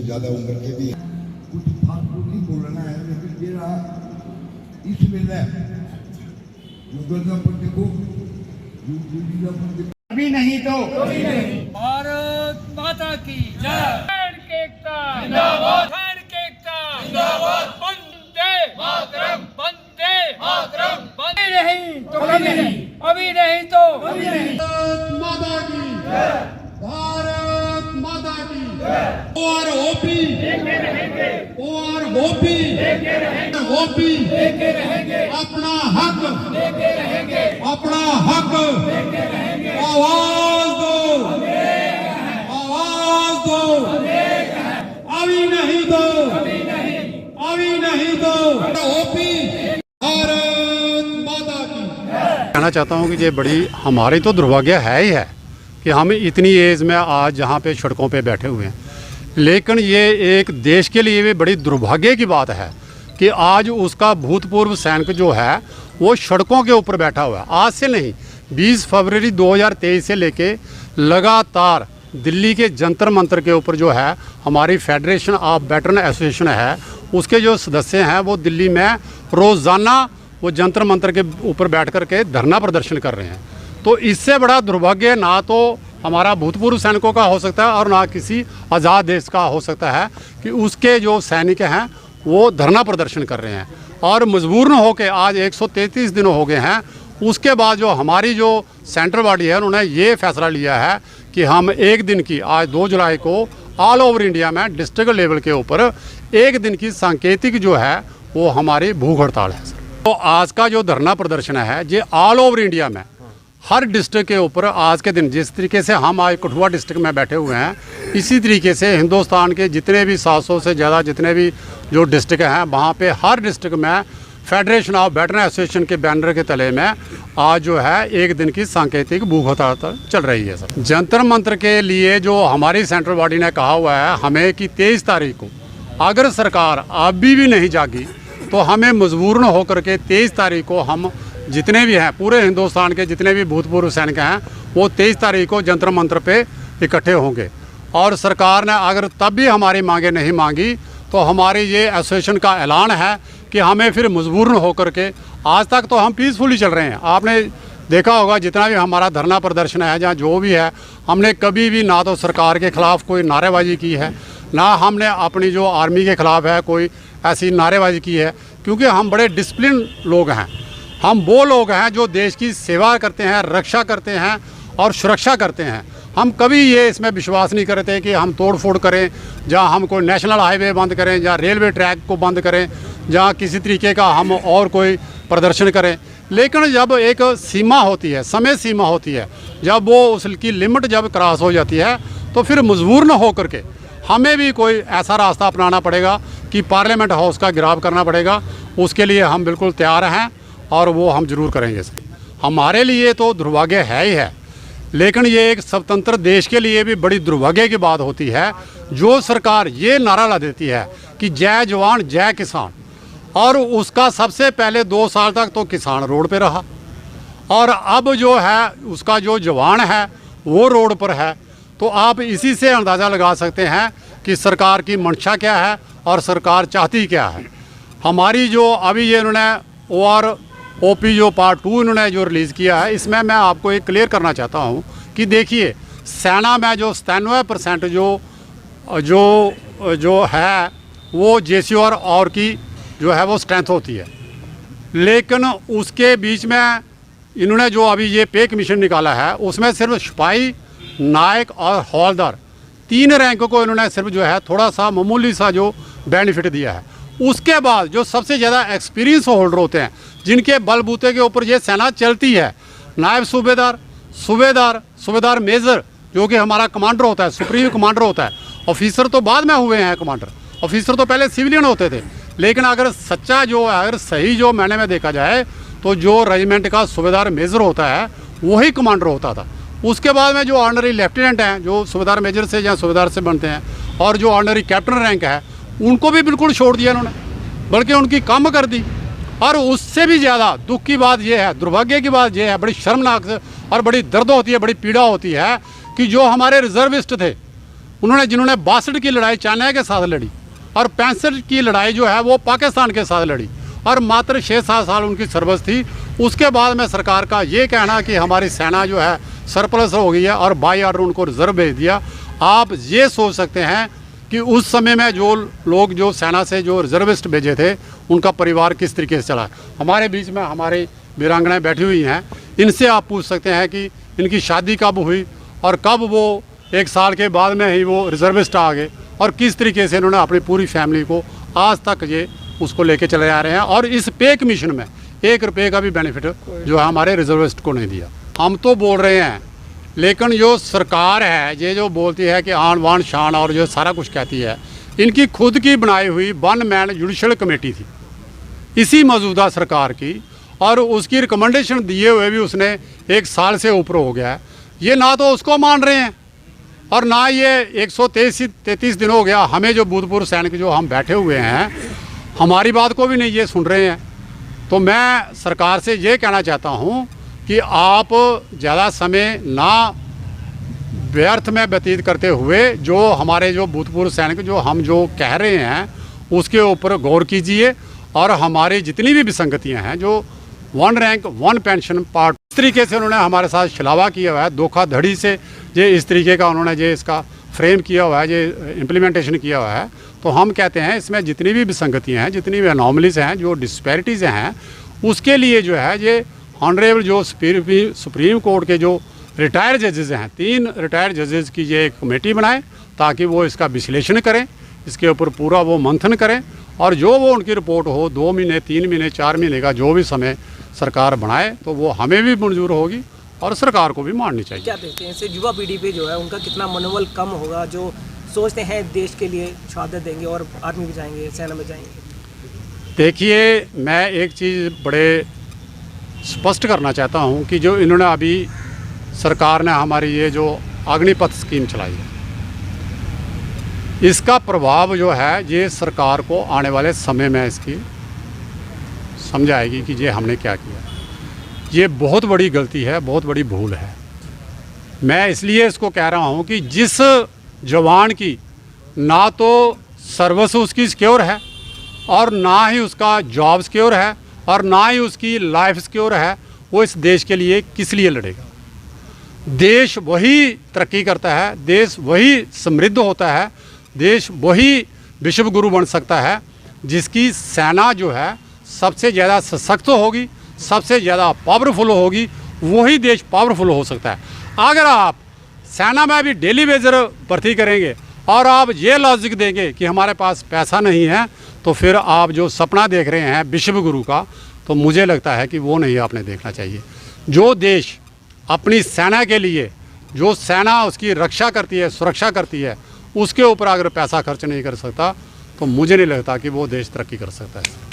ज़्यादा उम्र के भी कुछ फास्ट फूड नहीं बोलना है, लेकिन मेरा इस वेले अभी नहीं तो भारत माता की जय। खैर के एकता जिंदाबाद, खैर के एकता जिंदाबाद, वंदे मातरम, वंदे मातरम, वंदे नहीं तो कभी नहीं, अभी नहीं तो कभी नहीं। माता की जय, भारत माता की जय। और ओपी लेके रहेंगे, और ओपी लेके रहेंगे, ओपी लेके रहेंगे, अपना हक लेके रहेंगे, अपना हक लेके रहेंगे। आवाज दो, आवाज दो, अभी नहीं दो, अभी नहीं दो। ओपी भारत माता की। कहना चाहता हूँ कि ये बड़ी हमारी तो दुर्भाग्य है ही है कि हम इतनी एज में आज जहाँ पे सड़कों पे बैठे हुए हैं, लेकिन ये एक देश के लिए भी बड़ी दुर्भाग्य की बात है कि आज उसका भूतपूर्व सैनिक जो है वो सड़कों के ऊपर बैठा हुआ है। आज से नहीं, 20 फरवरी 2023 से लेके लगातार दिल्ली के जंतर मंतर के ऊपर जो है हमारी फेडरेशन ऑफ वेटरन एसोसिएशन है, उसके जो सदस्य हैं वो दिल्ली में रोज़ाना वो जंतर मंतर के ऊपर बैठ कर के धरना प्रदर्शन कर रहे हैं। तो इससे बड़ा दुर्भाग्य ना तो हमारा भूतपूर्व सैनिकों का हो सकता है और ना किसी आज़ाद देश का हो सकता है कि उसके जो सैनिक हैं वो धरना प्रदर्शन कर रहे हैं। और मजबूरन होकर आज 133 दिन हो गए हैं, उसके बाद जो हमारी जो सेंट्रल बॉडी है उन्होंने ये फैसला लिया है कि हम एक दिन की आज 2 जुलाई को ऑल ओवर इंडिया में डिस्ट्रिक्ट लेवल के ऊपर एक दिन की सांकेतिक जो है वो हमारी भूख हड़ताल है। तो आज का जो धरना प्रदर्शन है ये ऑल ओवर इंडिया में हर डिस्ट्रिक्ट के ऊपर आज के दिन, जिस तरीके से हम आज कठुआ डिस्ट्रिक्ट में बैठे हुए हैं, इसी तरीके से हिंदुस्तान के जितने भी 700 से ज़्यादा जितने भी जो डिस्ट्रिक्ट हैं वहाँ पे हर डिस्ट्रिक्ट में फेडरेशन ऑफ वेटरन एसोसिएशन के बैनर के तले में आज जो है एक दिन की सांकेतिक भूख हड़ताल चल रही है। सर जंतर मंतर के लिए जो हमारी सेंट्रल बॉडी ने कहा हुआ है हमें कि 23 तारीख को अगर सरकार अभी भी नहीं जागी तो हमें मजबूरन होकर के 23 तारीख को हम जितने भी हैं पूरे हिंदुस्तान के जितने भी भूतपूर्व सैनिक हैं वो 23 तारीख को जंतर मंतर पे इकट्ठे होंगे। और सरकार ने अगर तब भी हमारी मांगे नहीं मांगी तो हमारी ये एसोसिएशन का ऐलान है कि हमें फिर मजबूरन होकर के, आज तक तो हम पीसफुली चल रहे हैं, आपने देखा होगा जितना भी हमारा धरना प्रदर्शन है जहाँ जो भी है, हमने कभी भी ना तो सरकार के ख़िलाफ़ कोई नारेबाजी की है, ना हमने अपनी जो आर्मी के ख़िलाफ़ है कोई ऐसी नारेबाजी की है, क्योंकि हम बड़े डिसिप्लिन लोग हैं। हम वो लोग हैं जो देश की सेवा करते हैं, रक्षा करते हैं और सुरक्षा करते हैं। हम कभी ये इसमें विश्वास नहीं करते कि हम तोड़ फोड़ करें, जहाँ हम कोई नेशनल हाईवे बंद करें, जहाँ रेलवे ट्रैक को बंद करें, जहाँ किसी तरीके का हम और कोई प्रदर्शन करें। लेकिन जब एक सीमा होती है, समय सीमा होती है, जब वो उसकी लिमिट जब क्रॉस हो जाती है तो फिर मजबूर न हो करके हमें भी कोई ऐसा रास्ता अपनाना पड़ेगा कि पार्लियामेंट हाउस का घेराव करना पड़ेगा। उसके लिए हम बिल्कुल तैयार हैं और वो हम ज़रूर करेंगे। हमारे लिए तो दुर्भाग्य है ही है, लेकिन ये एक स्वतंत्र देश के लिए भी बड़ी दुर्भाग्य की बात होती है जो सरकार ये नारा ला देती है कि जय जवान जय किसान, और उसका सबसे पहले 2 साल तक तो किसान रोड पे रहा और अब जो है उसका जो जवान है वो रोड पर है। तो आप इसी से अंदाज़ा लगा सकते हैं कि सरकार की मंशा क्या है और सरकार चाहती क्या है। हमारी जो अभी ये इन्होंने ओपी जो पार्ट 2 इन्होंने जो रिलीज़ किया है, इसमें मैं आपको एक क्लियर करना चाहता हूँ कि देखिए सेना में जो 97% जो है वो JCOR और की जो है वो स्ट्रेंथ होती है, लेकिन उसके बीच में इन्होंने जो अभी ये पे कमीशन निकाला है उसमें सिर्फ सिपाही, नायक और हौलदार 3 रैंक को इन्होंने सिर्फ जो है थोड़ा सा मामूली सा जो बेनिफिट दिया है। उसके बाद जो सबसे ज़्यादा एक्सपीरियंस होल्डर होते हैं, जिनके बलबूते के ऊपर ये सेना चलती है, नायब सूबेदार, सूबेदार मेजर जो कि हमारा कमांडर होता है, सुप्रीम कमांडर होता है। ऑफिसर तो बाद में हुए हैं कमांडर, ऑफिसर तो पहले सिविलियन होते थे। लेकिन अगर सच्चा जो अगर सही जो मैंने में देखा जाए तो जो रेजिमेंट का सूबेदार मेजर होता है वही कमांडर होता था। उसके बाद में जो ऑनरी लेफ्टिनेंट हैं जो सूबेदार मेजर से या सूबेदार से बनते हैं, और जो ऑनरी कैप्टन रैंक है उनको भी बिल्कुल छोड़ दिया इन्होंने, बल्कि उनकी कम कर दी। और उससे भी ज़्यादा दुख की बात यह है, दुर्भाग्य की बात यह है, बड़ी शर्मनाक और बड़ी दर्द होती है, बड़ी पीड़ा होती है कि जो हमारे रिजर्विस्ट थे उन्होंने जिन्होंने 62 की लड़ाई चाइना के साथ लड़ी और 65 की लड़ाई जो है वो पाकिस्तान के साथ लड़ी और मात्र 6-7 साल उनकी सर्विस थी। उसके बाद में सरकार का ये कहना कि हमारी सेना जो है सरप्लस हो गई है और बाई ऑर्डर उनको रिजर्व भेज दिया। आप ये सोच सकते हैं कि उस समय में जो लोग जो सेना से जो रिजर्विस्ट भेजे थे उनका परिवार किस तरीके से चला। हमारे बीच में हमारी वीरांगनाएँ बैठी हुई हैं, इनसे आप पूछ सकते हैं कि इनकी शादी कब हुई और कब वो 1 साल के बाद में ही वो रिजर्विस्ट आ गए और किस तरीके से इन्होंने अपनी पूरी फैमिली को आज तक ये उसको लेके चले आ रहे हैं। और इस पे कमीशन में 1 रुपये का भी बेनिफिट जो है हमारे रिजर्विस्ट को नहीं दिया। हम तो बोल रहे हैं, लेकिन जो सरकार है ये जो बोलती है कि आन बान शान और जो सारा कुछ कहती है, इनकी खुद की बनाई हुई 1 मैन जुडिशल कमेटी थी इसी मौजूदा सरकार की, और उसकी रिकमेंडेशन दिए हुए भी उसने 1 साल से ऊपर हो गया है। ये ना तो उसको मान रहे हैं और ना ये 133 दिन हो गया हमें जो भूतपूर्व सैनिक जो हम बैठे हुए हैं हमारी बात को भी नहीं ये सुन रहे हैं। तो मैं सरकार से ये कहना चाहता हूँ कि आप ज़्यादा समय ना व्यर्थ में व्यतीत करते हुए जो हमारे जो भूतपूर्व सैनिक जो हम जो कह रहे हैं उसके ऊपर गौर कीजिए और हमारी जितनी भी विसंगतियाँ हैं जो 1 रैंक 1 पेंशन पार्ट इस तरीके से उन्होंने हमारे साथ छलावा किया हुआ है, धोखाधड़ी से ये इस तरीके का उन्होंने ये इसका फ्रेम किया हुआ है, ये इम्प्लीमेंटेशन किया हुआ है। तो हम कहते हैं इसमें जितनी भी विसंगतियाँ हैं, जितनी भी अनॉमलीज हैं, जो डिस्पैरिटीज़ हैं, उसके लिए जो है ये ऑनरेबल जो सुप्रीम कोर्ट के जो रिटायर्ड जजेज़ हैं, 3 रिटायर्ड जजेज़ की ये एक कमेटी बनाए ताकि वो इसका विश्लेषण करें, इसके ऊपर पूरा वो मंथन करें और जो वो उनकी रिपोर्ट हो 2 महीने 3 महीने 4 महीने का जो भी समय सरकार बनाए तो वो हमें भी मंजूर होगी और सरकार को भी माननी चाहिए। क्या देखते हैं इससे युवा पीढ़ी पे जो है उनका कितना मनोबल कम होगा, जो सोचते हैं देश के लिए शहादत देंगे और आर्मी में जाएंगे, सेना में जाएंगे? देखिए, मैं एक चीज़ बड़े स्पष्ट करना चाहता हूँ कि जो इन्होंने अभी सरकार ने हमारी ये जो अग्निपथ स्कीम चलाई है, इसका प्रभाव जो है ये सरकार को आने वाले समय में इसकी समझ आएगी कि ये हमने क्या किया। ये बहुत बड़ी गलती है, बहुत बड़ी भूल है। मैं इसलिए इसको कह रहा हूँ कि जिस जवान की ना तो सर्विस उसकी सिक्योर है और ना ही उसका जॉब सिक्योर है और ना ही उसकी लाइफ सिक्योर है, वो इस देश के लिए किस लिए लड़ेगा। देश वही तरक्की करता है, देश वही समृद्ध होता है, देश वही विश्व गुरु बन सकता है जिसकी सेना जो है सबसे ज़्यादा सशक्त होगी, सबसे ज़्यादा पावरफुल होगी, वही देश पावरफुल हो सकता है। अगर आप सेना में भी डेली वेजर भर्ती करेंगे और आप ये लॉजिक देंगे कि हमारे पास पैसा नहीं है, तो फिर आप जो सपना देख रहे हैं विश्व गुरु का, तो मुझे लगता है कि वो नहीं आपने देखना चाहिए। जो देश अपनी सेना के लिए, जो सेना उसकी रक्षा करती है, सुरक्षा करती है, उसके ऊपर अगर पैसा खर्च नहीं कर सकता तो मुझे नहीं लगता कि वो देश तरक्की कर सकता है।